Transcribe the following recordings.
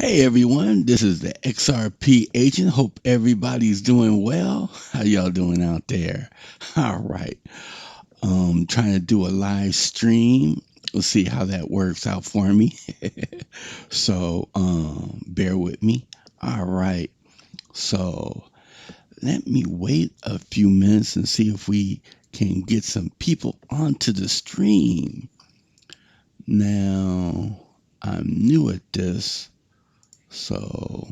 Hey everyone, this is the XRP Agent. Hope everybody's doing well. How y'all doing out there? All right. Trying to do a live stream. We'll see how that works out for me. So bear with me. All right. So let me wait a few minutes and see if we can get some people onto the stream. Now, I'm new at this, so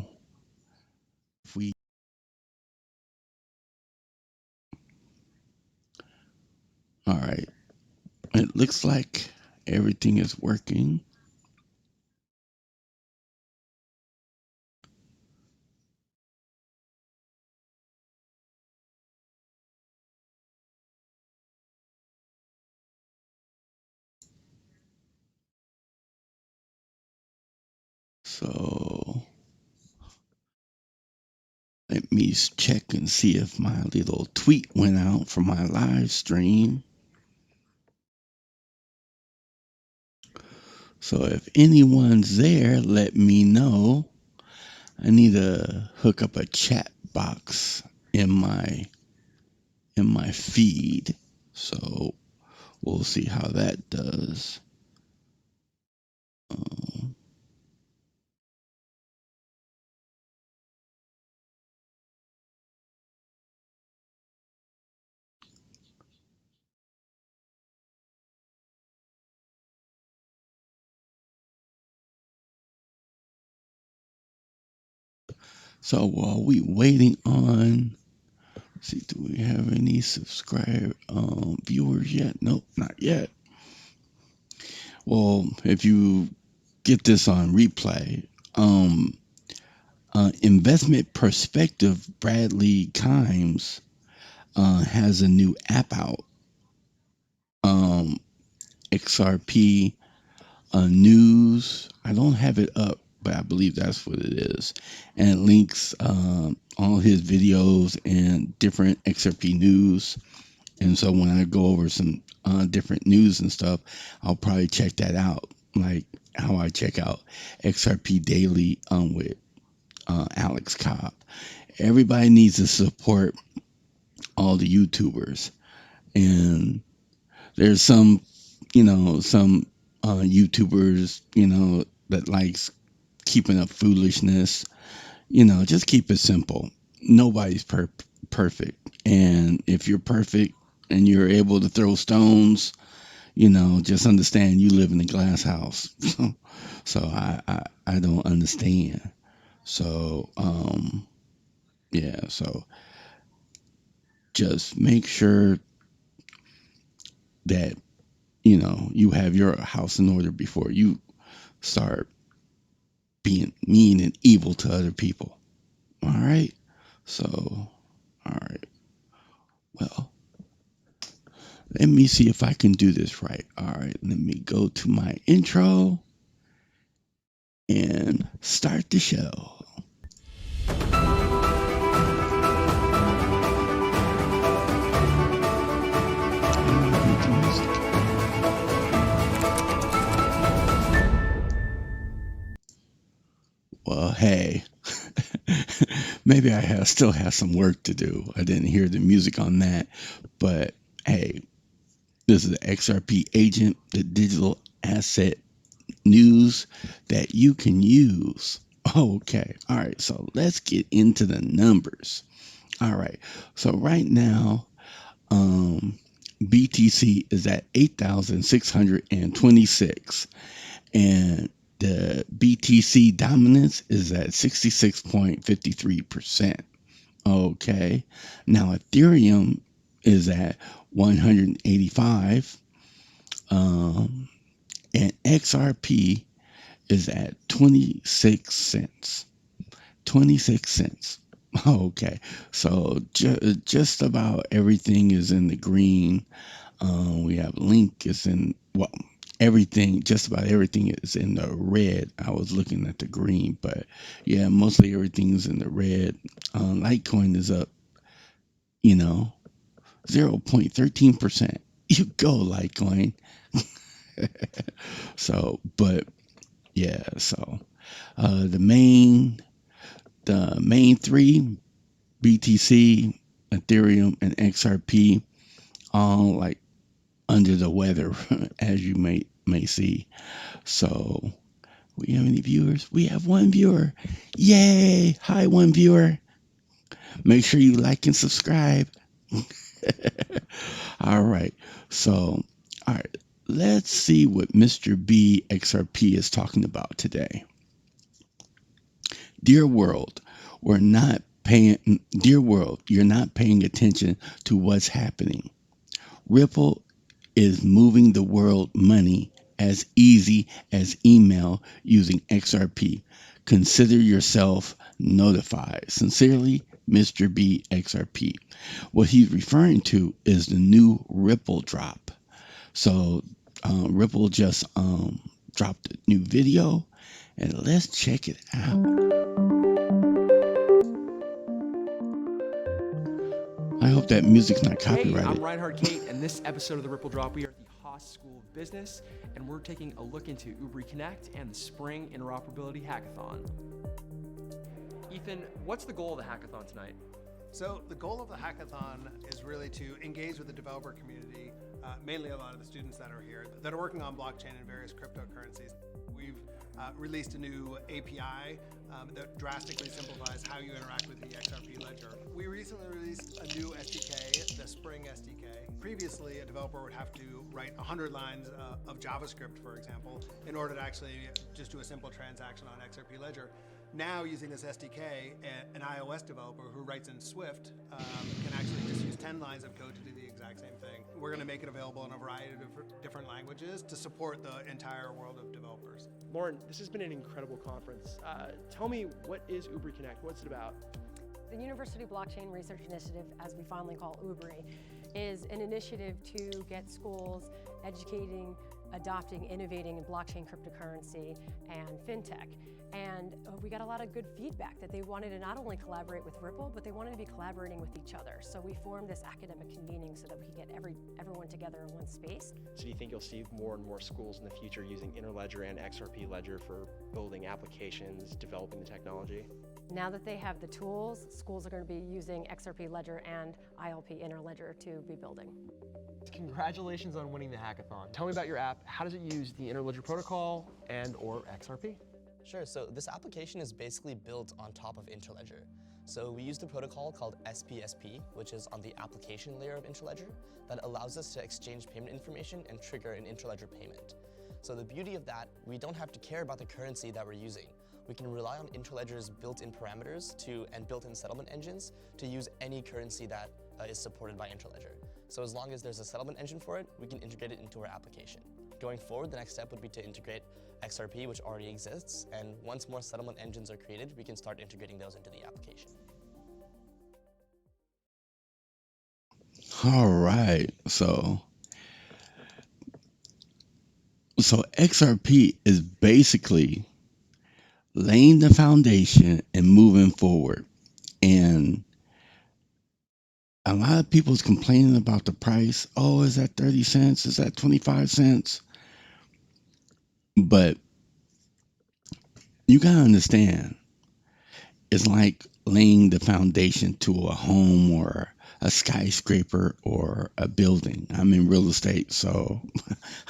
if we all right. It looks like everything is working. So let me check and see if my little tweet went out for my live stream. So if anyone's there, let me know. I need to hook up a chat box in my feed. So we'll see how that does. Um, so while we waiting on, see, do we have any subscribe viewers yet? Nope, not yet. Well, if you get this on replay, Investment Perspective Bradley Kimes has a new app out. XRP News. I don't have it up, but I believe that's what it is. And it links all his videos and different XRP news. And so when I go over some different news and stuff, I'll probably check that out, like how I check out XRP Daily with Alex Cobb. Everybody needs to support all the YouTubers, and there's some YouTubers, that likes keeping up foolishness. Just keep it simple. Nobody's perfect, and if you're perfect and you're able to throw stones, just understand you live in a glass house. So I don't understand. So yeah, so just make sure that you have your house in order before you start being mean and evil to other people. All right. So, all right. Well, let me see if I can do this right. All right. Let me go to my intro and start the show. Well, hey, maybe still have some work to do. I didn't hear the music on that, but hey, this is the XRP Agent, the digital asset news that you can use. Okay. All right. So let's get into the numbers. All right. So right now, BTC is at 8,626, and the BTC dominance is at 66.53%. Okay. Now Ethereum is at 185, and XRP is at 26 cents. 26 cents. Okay. So just about everything is in the green. We have Link is in, well, everything, just about everything is in the red. I was looking at the green, but yeah, mostly everything's in the red. Litecoin is up, you know, 0.13%. You go, Litecoin. So, but yeah, so. The main three, BTC, Ethereum, and XRP, all like under the weather, as you may see. So, we have any viewers? We have one viewer. Yay! Hi, one viewer. Make sure you like and subscribe. All right. So, all right. Let's see what Mr. B XRP is talking about today. Dear world, dear world, you're not paying attention to what's happening. Ripple is moving the world money as easy as email using XRP. Consider yourself notified. Sincerely, Mr. B XRP. What he's referring to is the new Ripple drop. So Ripple just dropped a new video, and let's check it out. I hope that music's not copyrighted. Hey, I'm Reinhard Kate, and this episode of the Ripple Drop, we are at the Haas School of Business, and we're taking a look into Ubri Connect and the Spring Interoperability Hackathon. Ethan, what's the goal of the hackathon tonight? So the goal of the hackathon is really to engage with the developer community, mainly a lot of the students that are here that are working on blockchain and various cryptocurrencies. We've released a new API that drastically simplifies how you interact with the XRP ledger. We recently released a new SDK, the Spring SDK. Previously, a developer would have to write 100 lines of JavaScript, for example, in order to actually just do a simple transaction on XRP ledger. Now, using this SDK, an iOS developer who writes in Swift can actually just use 10 lines of code to do the exact same thing. We're going to make it available in a variety of different languages to support the entire world of developers. Lauren, this has been an incredible conference. Tell me, what is Ubri Connect? What's it about? The University Blockchain Research Initiative, as we fondly call Ubri, is an initiative to get schools educating, adopting, innovating in blockchain cryptocurrency and fintech. And we got a lot of good feedback that they wanted to not only collaborate with Ripple, but they wanted to be collaborating with each other. So we formed this academic convening so that we could get everyone together in one space. So do you think you'll see more and more schools in the future using Interledger and XRP Ledger for building applications, developing the technology? Now that they have the tools, schools are going to be using XRP Ledger and ILP Interledger to be building. Congratulations on winning the hackathon. Tell me about your app. How does it use the Interledger protocol and/or XRP? Sure, so this application is basically built on top of Interledger. So we use the protocol called SPSP, which is on the application layer of Interledger, that allows us to exchange payment information and trigger an Interledger payment. So the beauty of that, we don't have to care about the currency that we're using. We can rely on Interledger's built-in parameters and built-in settlement engines to use any currency that is supported by Interledger. So as long as there's a settlement engine for it, we can integrate it into our application. Going forward, the next step would be to integrate XRP, which already exists, and once more settlement engines are created, we can start integrating those into the application. All right. So XRP is basically laying the foundation and moving forward. And a lot of people's complaining about the price. Oh, is that 30 cents? Is that 25 cents? But you got to understand, it's like laying the foundation to a home or a skyscraper or a building. I'm in real estate, so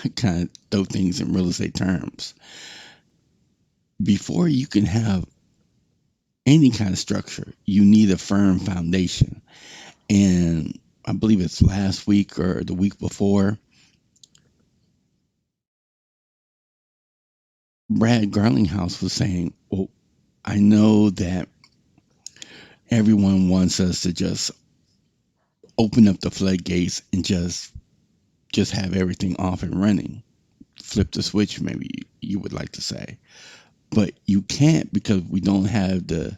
I kind of throw things in real estate terms. Before you can have any kind of structure, you need a firm foundation. And I believe it's last week or the week before, Brad Garlinghouse was saying, well, I know that everyone wants us to just open up the floodgates and just have everything off and running. Flip the switch, maybe you would like to say. But you can't, because we don't have the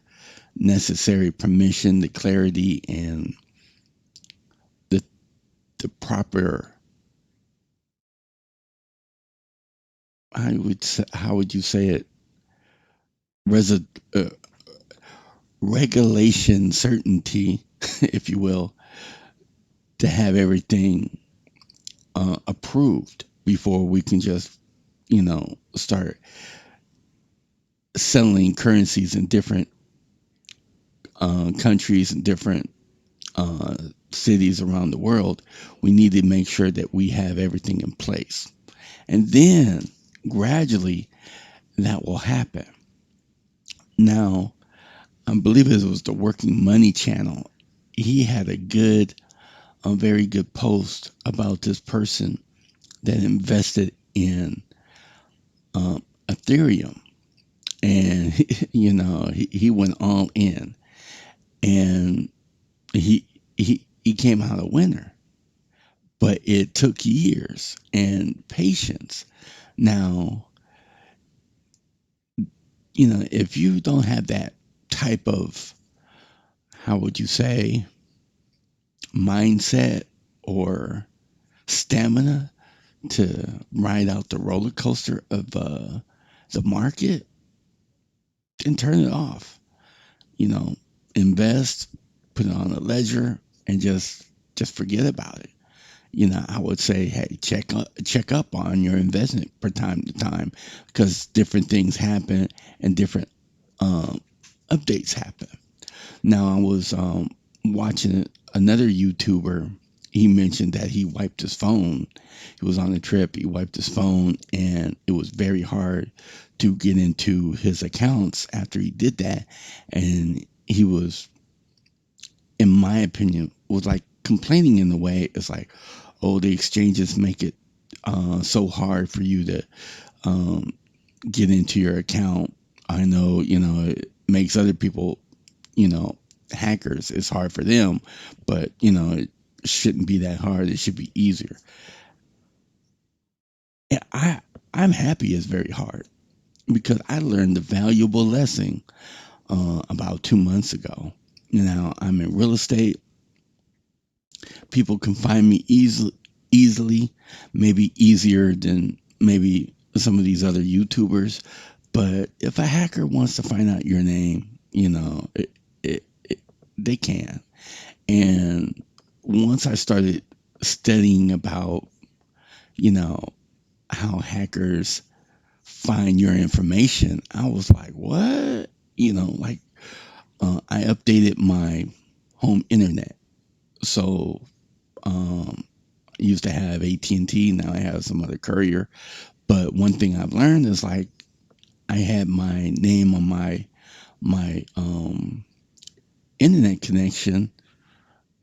necessary permission, the clarity, and the proper, how would you say it, regulation certainty, if you will, to have everything approved before we can just start selling currencies in different countries and different uh, cities around the world, we need to make sure that we have everything in place. And then gradually that will happen. Now, I believe it was the Working Money channel. He had a very good post about this person that invested in Ethereum. And, he went all in and he came out a winner, but it took years and patience. Now, if you don't have that type of, how would you say, mindset or stamina to ride out the roller coaster of the market, then turn it off. You know, invest, put it on a ledger, and just forget about it. I would say, hey, check up on your investment from time to time because different things happen and different um, updates happen. Now, I was watching another YouTuber. He mentioned that he wiped his phone. He was on a trip. He wiped his phone, and it was very hard to get into his accounts after he did that. And he was, in my opinion, was like complaining in a way. It's like, oh, the exchanges make it so hard for you to um, get into your account. I know, it makes other people, you know, hackers, it's hard for them, but it shouldn't be that hard. It should be easier. And I'm happy it's very hard because I learned a valuable lesson about 2 months ago. Now I'm in real estate. People can find me easily, maybe easier than maybe some of these other YouTubers. But if a hacker wants to find out your name, they can. And once I started studying about, you know, how hackers find your information, I was like, what? Like I updated my home internet. So I used to have AT&T, now I have some other courier. But one thing I've learned is like I had my name on my internet connection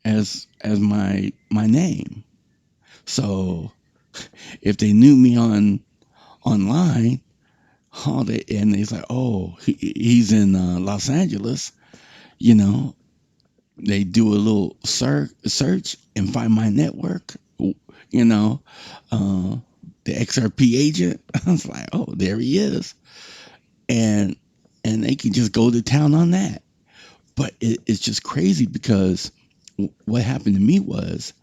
as my name. So if they knew me online, and they's like, oh, he's in Los Angeles, you know, they do a little search and find my network, you know, uh, the XRP agent. I was like, oh, there he is, and they can just go to town on that. But it's just crazy because what happened to me was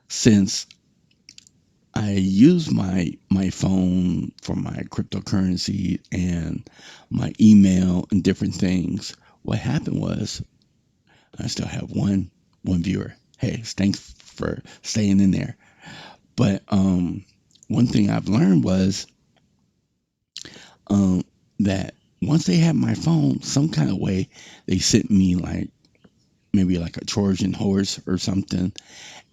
since I use my phone for my cryptocurrency and my email and different things. What happened was I still have one viewer. Hey, thanks for staying in there. But one thing I've learned was um, that once they had my phone, some kind of way they sent me like maybe like a Trojan horse or something,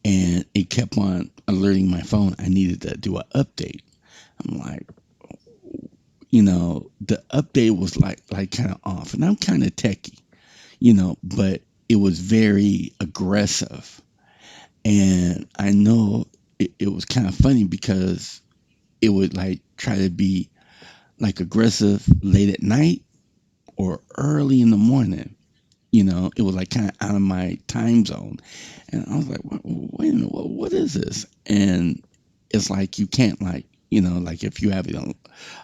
and it kept on alerting my phone I needed to do an update. I'm like, the update was like kind of off, and I'm kind of techie, but it was very aggressive, and I know it was kind of funny because it would like try to be like aggressive late at night or early in the morning. It was like kind of out of my time zone. And I was like, wait a minute, what is this? And it's like you can't like, like if you have it on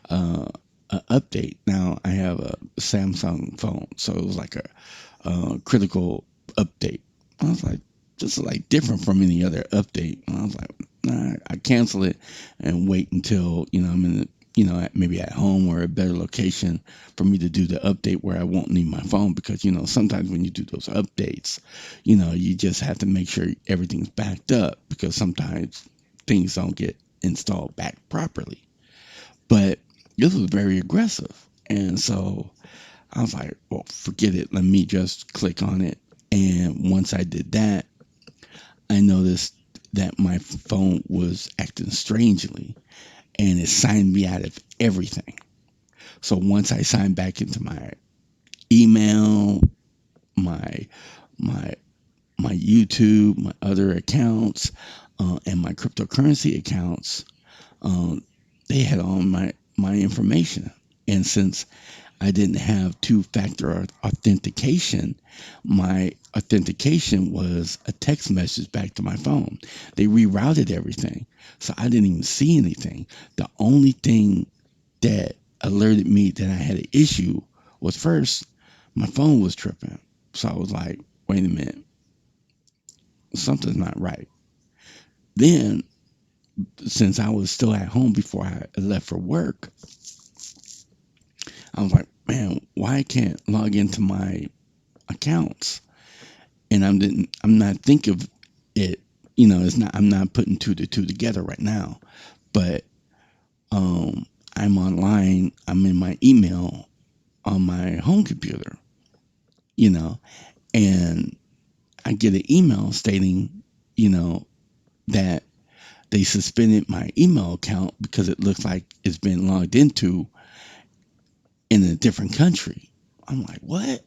a update. Now I have a Samsung phone, so it was like a critical update. I was like, this is like different from any other update. And I was like, nah, I cancel it and wait until I'm in the maybe at home or a better location for me to do the update where I won't need my phone because sometimes when you do those updates, you just have to make sure everything's backed up because sometimes things don't get installed back properly. But this was very aggressive, And so I was like, well, forget it. Let me just click on it. And once I did that, I noticed that my phone was acting strangely and it signed me out of everything. So once I signed back into my email, my my my YouTube, my other accounts, and my cryptocurrency accounts, um, they had all my information. And since I didn't have two-factor authentication, my authentication was a text message back to my phone. They rerouted everything, so I didn't even see anything. The only thing that alerted me that I had an issue was first, my phone was tripping. So I was like, wait a minute, something's not right. Then, since I was still at home before I left for work, I was like, man, why I can't log into my accounts? And I'm not thinking of it, it's not, I'm not putting two to two together right now. But I'm online, I'm in my email on my home computer, you know, and I get an email stating, that they suspended my email account because it looks like it's been logged into in a different country. I'm like, what?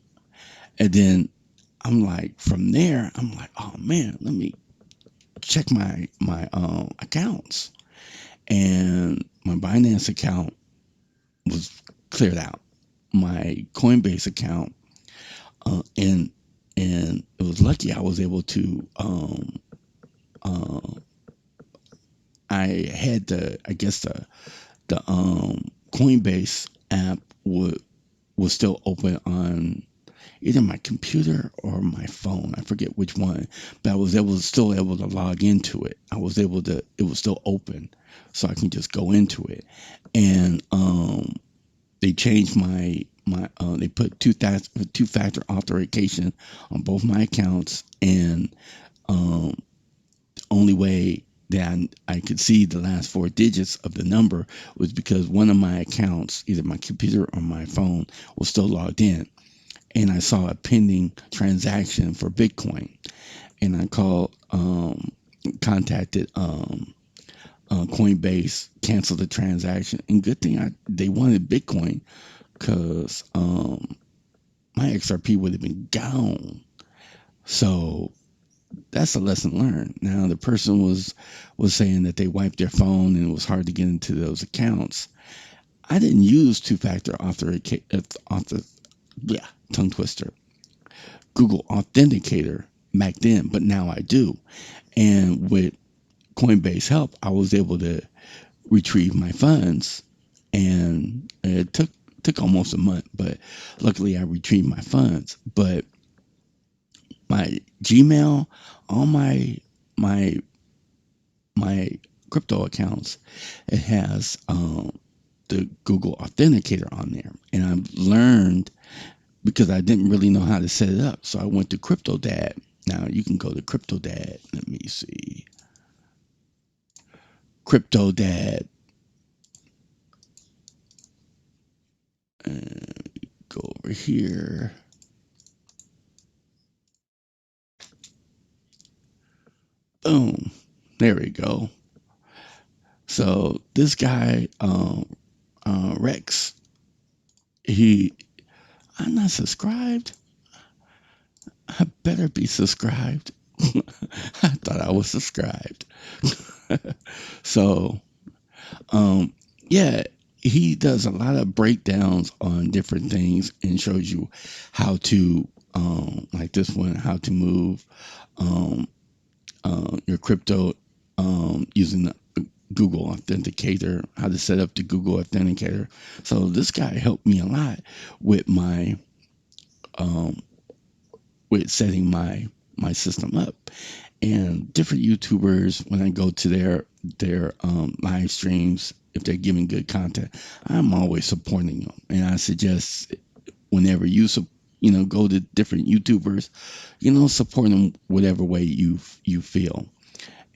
And then I'm like, from there, I'm like, oh man, let me check my accounts. And my Binance account was cleared out. My Coinbase account, and it was lucky I was able to. Uh, I had I guess the Coinbase app was still open on either my computer or my phone. I forget which one, but I was still able to log into it. I was able to. It was still open, so I can just go into it. And they changed they put two-factor authentication on both my accounts, and um, the only way that I could see the last four digits of the number was because one of my accounts, either my computer or my phone, was still logged in, and I saw a pending transaction for Bitcoin, and I contacted Coinbase, canceled the transaction, and good thing they wanted Bitcoin because my XRP would have been gone. So that's a lesson learned. Now the person was saying that they wiped their phone and it was hard to get into those accounts. I didn't use two-factor yeah, tongue twister, Google Authenticator back then, but now I do. And with Coinbase help, I was able to retrieve my funds, and it took almost a month, but luckily I retrieved my funds. But my Gmail, all my my crypto accounts, it has the Google Authenticator on there, and I've learned because I didn't really know how to set it up, so I went to CryptoDad. Now you can go to CryptoDad. Let me see, CryptoDad. Go over here. Boom. There we go. So this guy, Rex, he, I'm not subscribed. I better be subscribed. I thought I was subscribed. So, um, yeah, he does a lot of breakdowns on different things and shows you how to, like this one, how to move um, your crypto using the Google Authenticator, how to set up the Google Authenticator. So this guy helped me a lot with my um, with setting my system up. And different YouTubers, when I go to their live streams, if they're giving good content, I'm always supporting them. And I suggest whenever go to different YouTubers, support them whatever way you feel.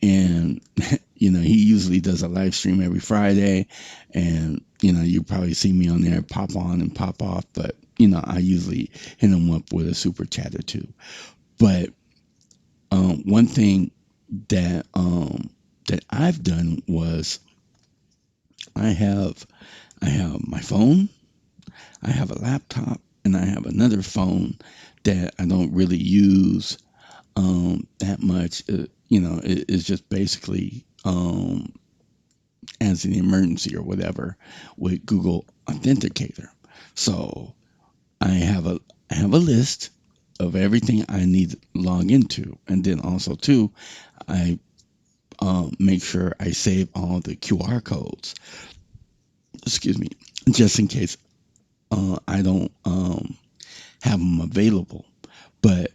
And he usually does a live stream every Friday, and you probably see me on there pop on and pop off, but I usually hit them up with a super chat or two. But one thing that I've done was I have I have my phone, I have a laptop, and I have another phone that I don't really use that much. It's just basically as an emergency or whatever with Google Authenticator. So I have a list of everything I need to log into, and then also too, I make sure I save all the QR codes. Excuse me, just in case I don't have them available. But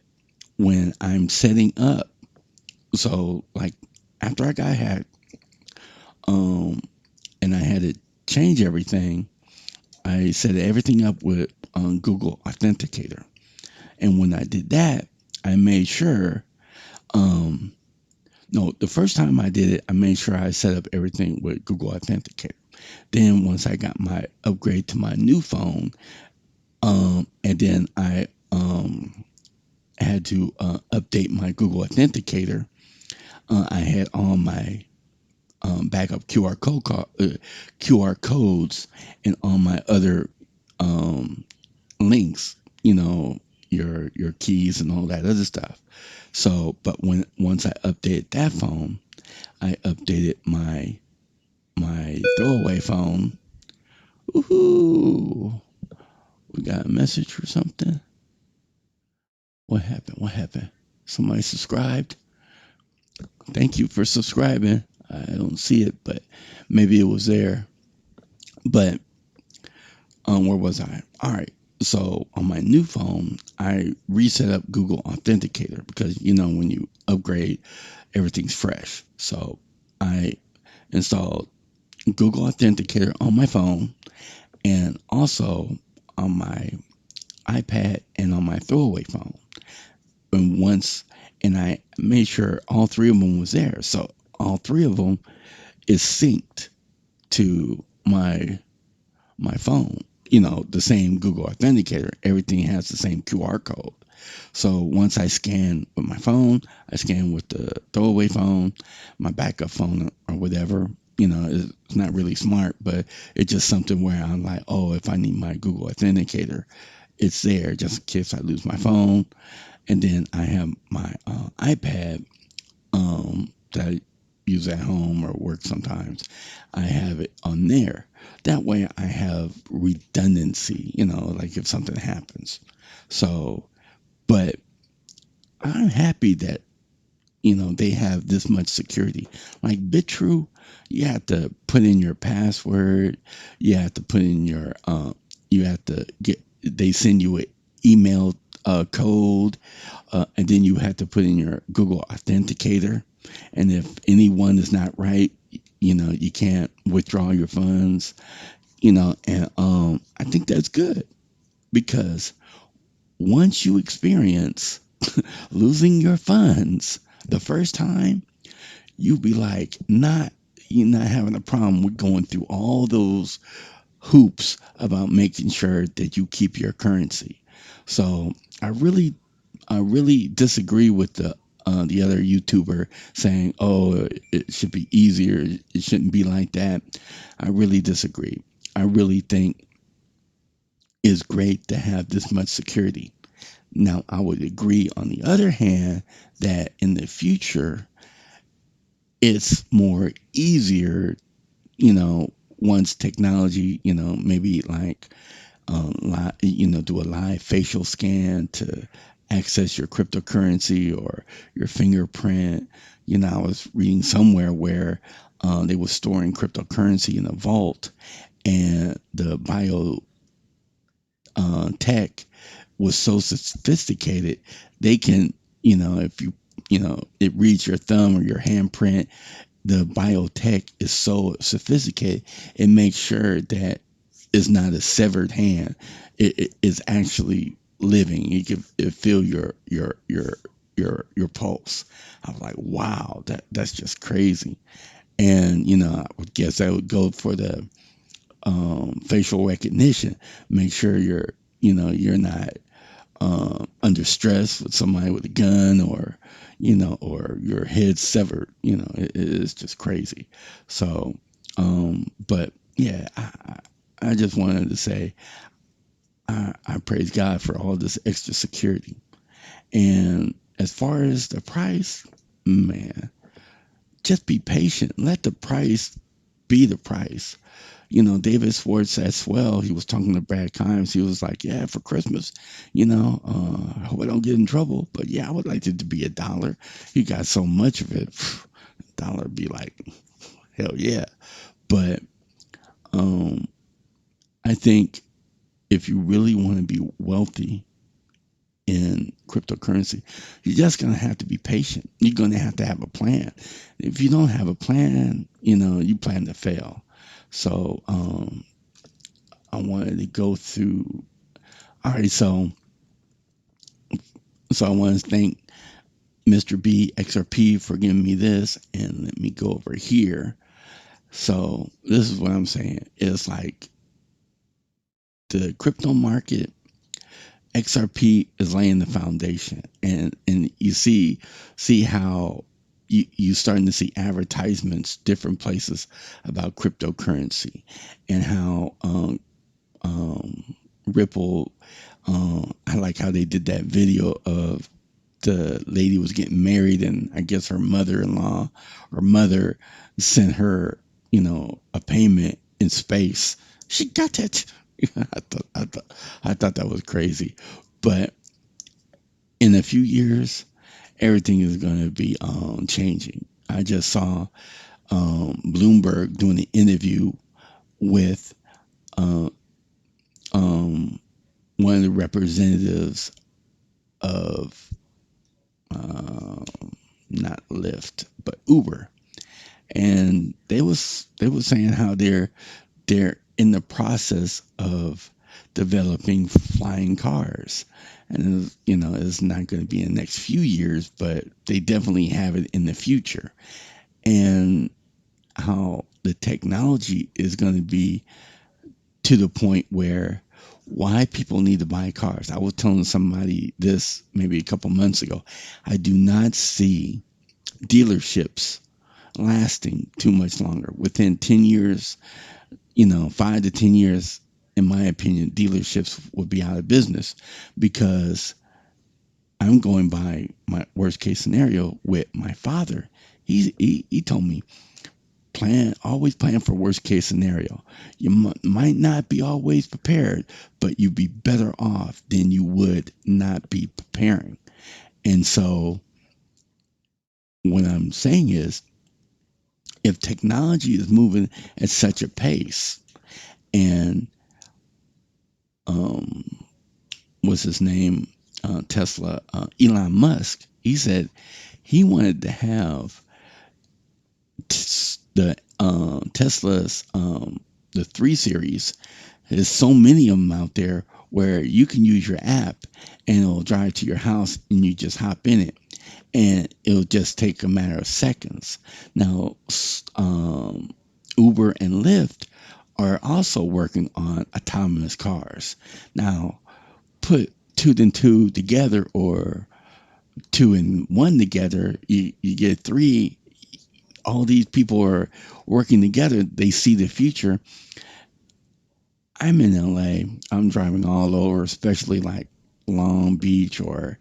when I'm setting up, so like after I got hacked, um, and I had to change everything, I set everything up with Google Authenticator. And when I did that, I made sure, um, no, the first time I did it, I made sure I set up everything with Google Authenticator. Then once I got my upgrade to my new phone, and then I had to update my Google Authenticator, I had all my backup QR codes and all my other um, links, your keys and all that other stuff. So, but once I updated that phone, I updated my throwaway phone. Woohoo! We got a message or something. What happened? What happened? Somebody subscribed. Thank you for subscribing. I don't see it, but maybe it was there. But where was I? All right. So on my new phone, I reset up Google Authenticator because when you upgrade, everything's fresh. So I installed Google Authenticator on my phone and also on my iPad and on my throwaway phone. And I made sure all three of them was there. So all three of them is synced to my phone. The same Google Authenticator. Everything has the same QR code. So once I scan with my phone, I scan with the throwaway phone, my backup phone or whatever. It's not really smart, but it's just something where I'm like, oh, if I need my Google Authenticator, it's there just in case I lose my phone. And then I have my iPad that I use at home or work sometimes. I have it on there. That way I have redundancy, like if something happens. So, but I'm happy that, they have this much security. Like BitTrue, you have to put in your password, you have to put in your, you have to they send you an email code, and then you have to put in your Google Authenticator. And if anyone is not right, you can't withdraw your funds, and I think that's good because once you experience losing your funds the first time, you be like, you're not having a problem with going through all those hoops about making sure that you keep your currency. So I really disagree with the other YouTuber saying, "Oh, it should be easier. It shouldn't be like that." I really disagree. I really think it's great to have this much security. Now, I would agree on the other hand that in the future, it's more easier, once technology, maybe like do a live facial scan to access your cryptocurrency or your fingerprint. I was reading somewhere where they were storing cryptocurrency in a vault, and the bio tech was so sophisticated they can, if it reads your thumb or your handprint, the biotech is so sophisticated it makes sure that it's not a severed hand. It is actually living. You can feel your pulse. I was like, wow, that's just crazy. And I would guess I would go for facial recognition. Make sure you're not under stress with somebody with a gun, or your head severed. It is just crazy. So, but yeah, I just wanted to say I praise God for all this extra security. And as far as the price, man, just be patient. Let the price be the price. David Schwartz as well, he was talking to Brad Kimes. He was like, yeah, for Christmas, I hope I don't get in trouble. But yeah, I would like it to be $1. He got so much of it. Dollar be like, hell yeah. But um, I think if you really want to be wealthy in cryptocurrency, you're just going to have to be patient. You're going to have a plan. If you don't have a plan, you plan to fail. So I wanted to go through. All right, so I want to thank Mr. B XRP for giving me this, and let me go over here. So this is what I'm saying. It's like the crypto market, XRP is laying the foundation, and you see how you starting to see advertisements different places about cryptocurrency, and how Ripple. I like how they did that video of the lady was getting married, and I guess her mother-in-law or mother sent her, a payment in space. She got that. I thought that was crazy, but in a few years, everything is going to be changing. I just saw Bloomberg doing an interview with uh, um, one of the representatives of uh, not Lyft but Uber, and they was saying how they're in the process of developing flying cars, and it's not going to be in the next few years, but they definitely have it in the future, and how the technology is going to be to the point where why people need to buy cars. I was telling somebody this maybe a couple months ago. I do not see dealerships lasting too much longer. Within 10 years, 5 to 10 years, in my opinion, dealerships will be out of business, because I'm going by my worst case scenario with my father. He told me, always plan for worst case scenario. You might not be always prepared, but you'd be better off than you would not be preparing. And so what I'm saying is, if technology is moving at such a pace, and um, what's his name, Tesla, Elon Musk, he said he wanted to have the Tesla's the 3 Series. There's so many of them out there where you can use your app and it'll drive to your house and you just hop in it, and it'll just take a matter of seconds. Now, Uber and Lyft are also working on autonomous cars. Now, put two and two together, or two and one together, you get three. All these people are working together. They see the future. I'm in LA. I'm driving all over, especially like Long Beach or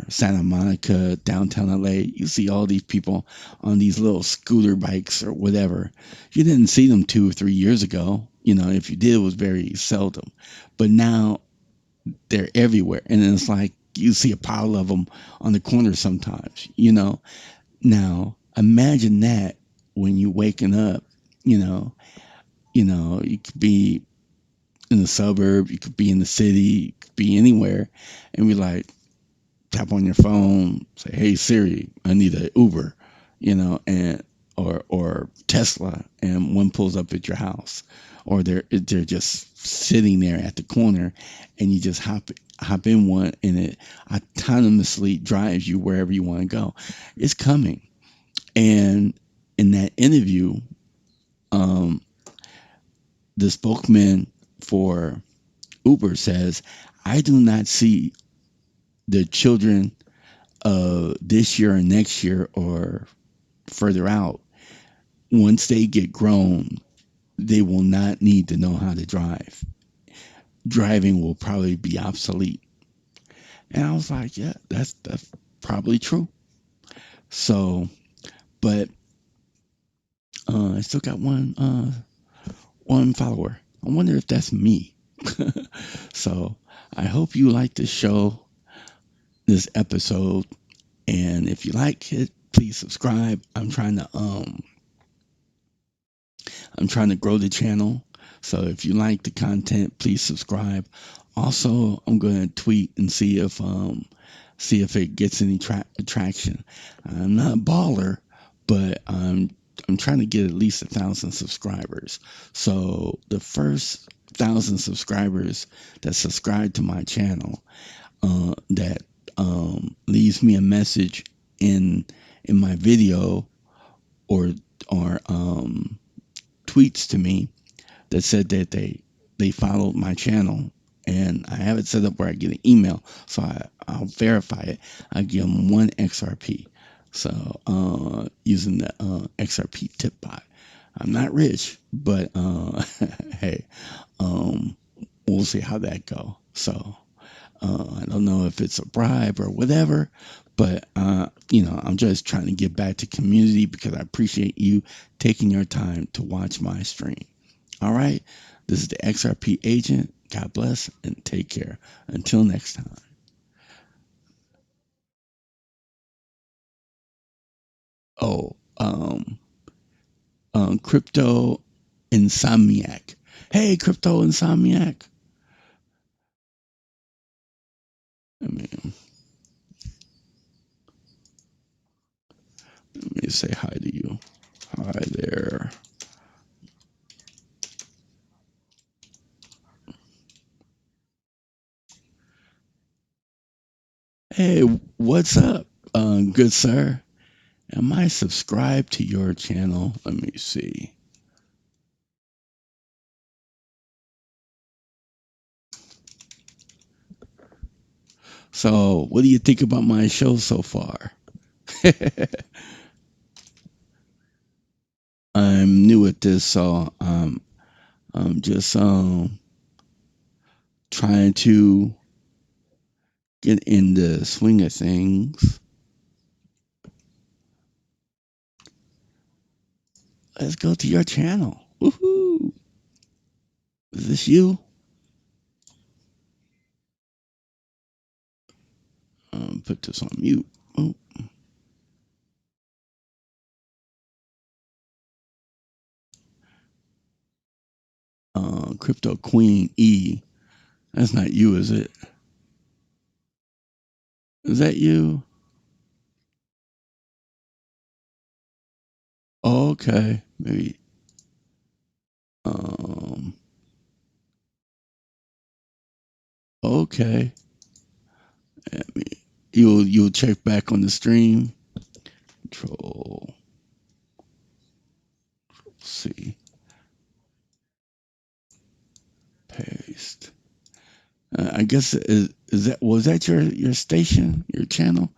Santa Monica, downtown LA. You see all these people on these little scooter bikes or whatever. You didn't see them 2 or 3 years ago. If you did, it was very seldom. But now they're everywhere, and it's like you see a pile of them on the corner sometimes. Now imagine that when you're waking up. You know, you could be in the suburb, you could be in the city, you could be anywhere, and be like, tap on your phone, say, "Hey Siri, I need an Uber," and or Tesla, and one pulls up at your house, or they're just sitting there at the corner, and you just hop in one, and it autonomously drives you wherever you want to go. It's coming. And in that interview, um, the spokesman for Uber says, I do not see the children this year or next year or further out. Once they get grown, they will not need to know how to drive. Driving will probably be obsolete. And I was like, yeah, that's probably true. So, but I still got one follower. I wonder if that's me. So I hope you like the show, this episode, and if you like it, please subscribe. I'm trying to grow the channel. So if you like the content, please subscribe. Also, I'm going to tweet and see if it gets any traction. I'm not a baller, but I'm trying to get at least 1,000 subscribers. So the first 1,000 subscribers that subscribe to my channel, that leaves me a message in my video, or tweets to me that said that they followed my channel, and I have it set up where I get an email, so I'll verify it. I give them 1 XRP. So using the XRP tip bot. I'm not rich, but hey, we'll see how that go. So I don't know if it's a bribe or whatever, but I'm just trying to give back to community because I appreciate you taking your time to watch my stream. All right, this is the XRP agent. God bless and take care. Until next time. Oh, Crypto Insomniac. Hey, Crypto Insomniac. I mean, let me say hi to you. Hi there. Hey, what's up, good sir? Am I subscribed to your channel? Let me see. So, what do you think about my show so far? I'm new at this, so I'm just trying to get in the swing of things. Let's go to your channel. Woohoo! Is this you? Put this on mute. Oh, Crypto Queen E. That's not you, is it? Is that you? Oh, okay, maybe. Um, okay. Let me, you'll check back on the stream. Control C. Paste. I guess is that was that your station, your channel?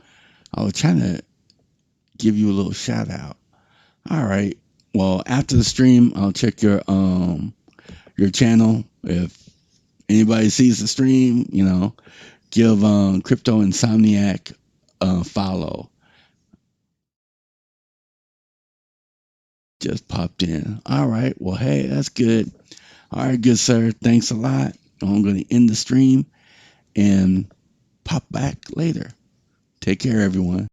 I was trying to give you a little shout out. All right. Well, after the stream, I'll check your channel. If anybody sees the stream, give Crypto Insomniac a follow. Just popped in. All right. Well, hey, that's good. All right, good sir. Thanks a lot. I'm going to end the stream and pop back later. Take care, everyone.